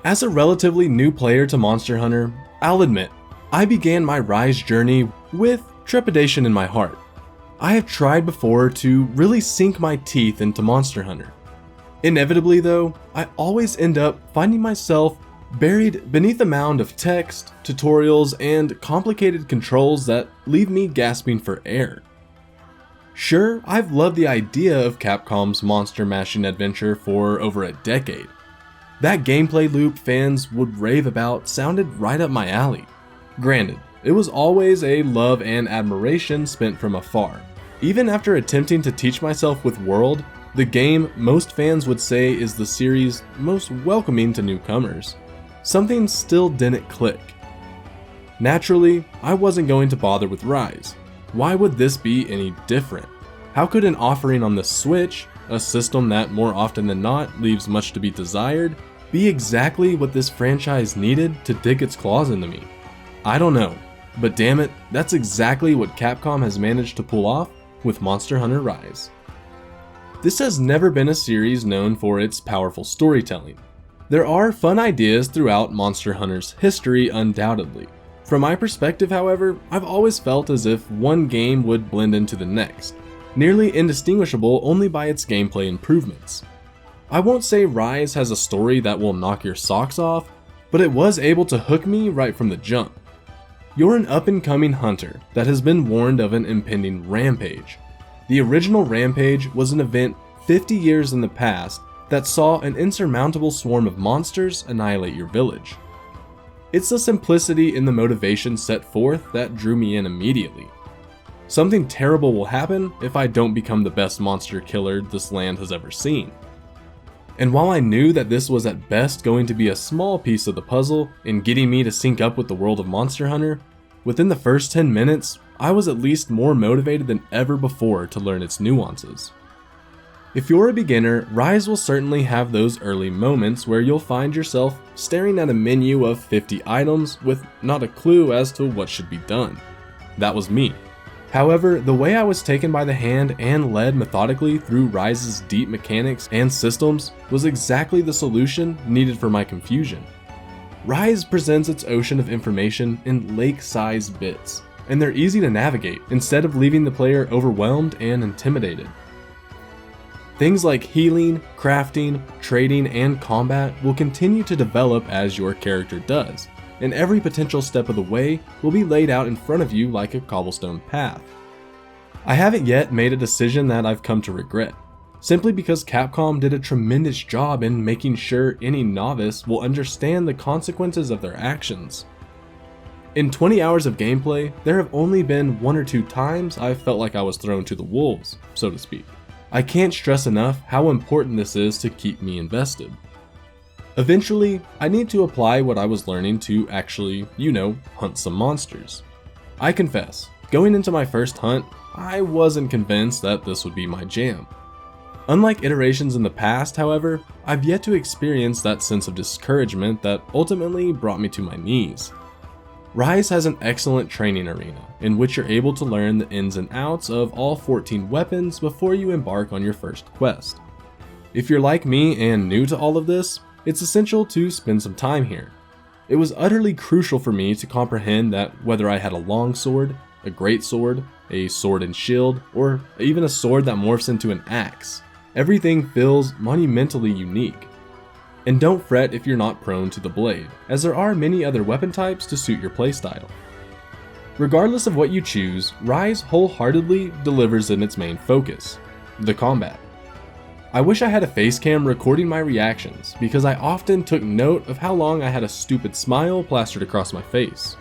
As a relatively new player to Monster Hunter, I'll admit, I began my Rise journey with trepidation in my heart. I have tried before to really sink my teeth into Monster Hunter. Inevitably though, I always end up finding myself buried beneath a mound of text, tutorials, and complicated controls that leave me gasping for air. Sure, I've loved the idea of Capcom's monster mashing adventure for over a decade. That gameplay loop fans would rave about sounded right up my alley. Granted, it was always a love and admiration spent from afar. Even after attempting to teach myself with World, the game most fans would say is the series' most welcoming to newcomers, something still didn't click. Naturally, I wasn't going to bother with Rise. Why would this be any different? How could an offering on the Switch, a system that more often than not leaves much to be desired, be exactly what this franchise needed to dig its claws into me? I don't know, but damn it, that's exactly what Capcom has managed to pull off with Monster Hunter Rise. This has never been a series known for its powerful storytelling. There are fun ideas throughout Monster Hunter's history undoubtedly. From my perspective, however, I've always felt as if one game would blend into the next, nearly indistinguishable only by its gameplay improvements. I won't say Rise has a story that will knock your socks off, but it was able to hook me right from the jump. You're an up-and-coming hunter that has been warned of an impending rampage. The original Rampage was an event 50 years in the past that saw an insurmountable swarm of monsters annihilate your village. It's the simplicity in the motivation set forth that drew me in immediately. Something terrible will happen if I don't become the best monster killer this land has ever seen. And while I knew that this was at best going to be a small piece of the puzzle in getting me to sync up with the world of Monster Hunter, within the first 10 minutes, I was at least more motivated than ever before to learn its nuances. If you're a beginner, Rise will certainly have those early moments where you'll find yourself staring at a menu of 50 items with not a clue as to what should be done. That was me. However, the way I was taken by the hand and led methodically through Rise's deep mechanics and systems was exactly the solution needed for my confusion. Rise presents its ocean of information in lake-sized bits, and they're easy to navigate instead of leaving the player overwhelmed and intimidated. Things like healing, crafting, trading, and combat will continue to develop as your character does, and every potential step of the way will be laid out in front of you like a cobblestone path. I haven't yet made a decision that I've come to regret, simply because Capcom did a tremendous job in making sure any novice will understand the consequences of their actions. In 20 hours of gameplay, there have only been 1 or 2 times I've felt like I was thrown to the wolves, so to speak. I can't stress enough how important this is to keep me invested. Eventually, I need to apply what I was learning to actually, hunt some monsters. I confess, going into my first hunt, I wasn't convinced that this would be my jam. Unlike iterations in the past, however, I've yet to experience that sense of discouragement that ultimately brought me to my knees. Rise has an excellent training arena, in which you're able to learn the ins and outs of all 14 weapons before you embark on your first quest. If you're like me and new to all of this, it's essential to spend some time here. It was utterly crucial for me to comprehend that whether I had a long sword, a great sword, a sword and shield, or even a sword that morphs into an axe, everything feels monumentally unique. And don't fret if you're not prone to the blade, as there are many other weapon types to suit your playstyle. Regardless of what you choose, Rise wholeheartedly delivers in its main focus, the combat. I wish I had a face cam recording my reactions, because I often took note of how long I had a stupid smile plastered across my face.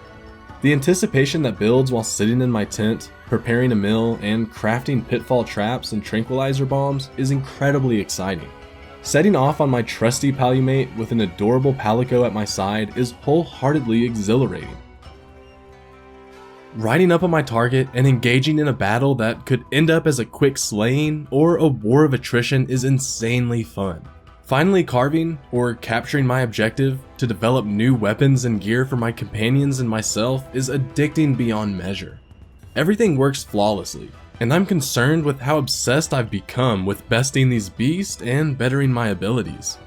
The anticipation that builds while sitting in my tent, preparing a meal, and crafting pitfall traps and tranquilizer bombs is incredibly exciting. Setting off on my trusty palumate with an adorable palico at my side is wholeheartedly exhilarating. Riding up on my target and engaging in a battle that could end up as a quick slaying or a war of attrition is insanely fun. Finally carving or capturing my objective to develop new weapons and gear for my companions and myself is addicting beyond measure. Everything works flawlessly, and I'm concerned with how obsessed I've become with besting these beasts and bettering my abilities.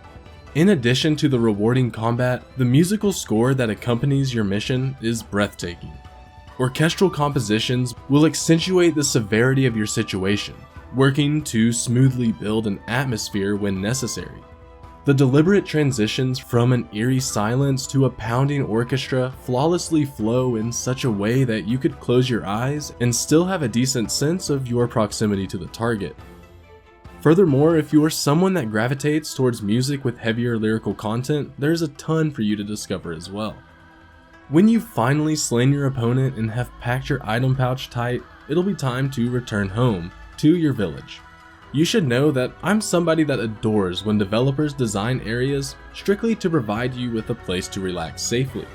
In addition to the rewarding combat, the musical score that accompanies your mission is breathtaking. Orchestral compositions will accentuate the severity of your situation, working to smoothly build an atmosphere when necessary. The deliberate transitions from an eerie silence to a pounding orchestra flawlessly flow in such a way that you could close your eyes and still have a decent sense of your proximity to the target. Furthermore, if you are someone that gravitates towards music with heavier lyrical content, there's a ton for you to discover as well. When you've finally slain your opponent and have packed your item pouch tight, it'll be time to return home, to your village. You should know that I'm somebody that adores when developers design areas strictly to provide you with a place to relax safely.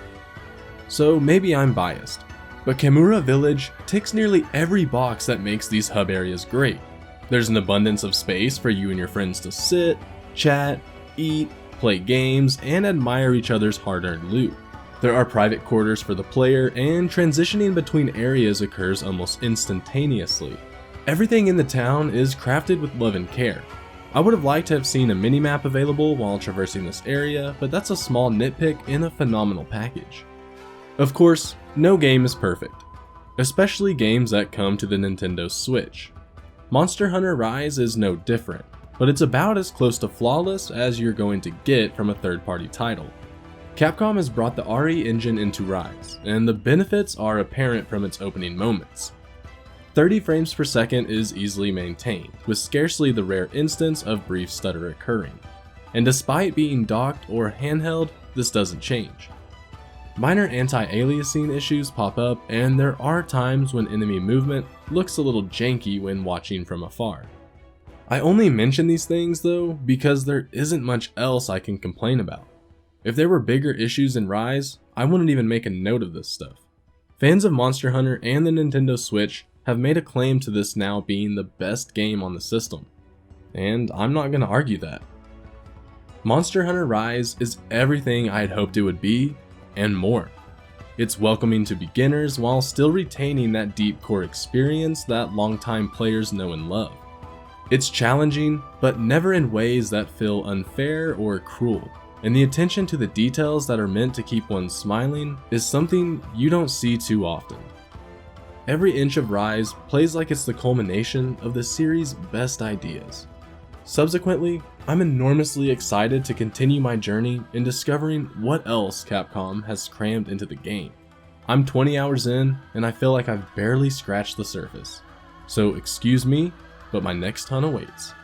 So maybe I'm biased, but Kamura Village ticks nearly every box that makes these hub areas great. There's an abundance of space for you and your friends to sit, chat, eat, play games, and admire each other's hard-earned loot. There are private quarters for the player, and transitioning between areas occurs almost instantaneously. Everything in the town is crafted with love and care. I would have liked to have seen a minimap available while traversing this area, but that's a small nitpick in a phenomenal package. Of course, no game is perfect, especially games that come to the Nintendo Switch. Monster Hunter Rise is no different, but it's about as close to flawless as you're going to get from a third-party title. Capcom has brought the RE engine into Rise, and the benefits are apparent from its opening moments. 30 frames per second is easily maintained, with scarcely the rare instance of brief stutter occurring. And despite being docked or handheld, this doesn't change. Minor anti-aliasing issues pop up, and there are times when enemy movement looks a little janky when watching from afar. I only mention these things though because there isn't much else I can complain about. If there were bigger issues in Rise, I wouldn't even make a note of this stuff. Fans of Monster Hunter and the Nintendo Switch have made a claim to this now being the best game on the system, and I'm not gonna argue that. Monster Hunter Rise is everything I had hoped it would be, and more. It's welcoming to beginners while still retaining that deep core experience that longtime players know and love. It's challenging, but never in ways that feel unfair or cruel, and the attention to the details that are meant to keep one smiling is something you don't see too often. Every inch of Rise plays like it's the culmination of the series' best ideas. Subsequently, I'm enormously excited to continue my journey in discovering what else Capcom has crammed into the game. I'm 20 hours in, and I feel like I've barely scratched the surface. So excuse me, but my next hunt awaits.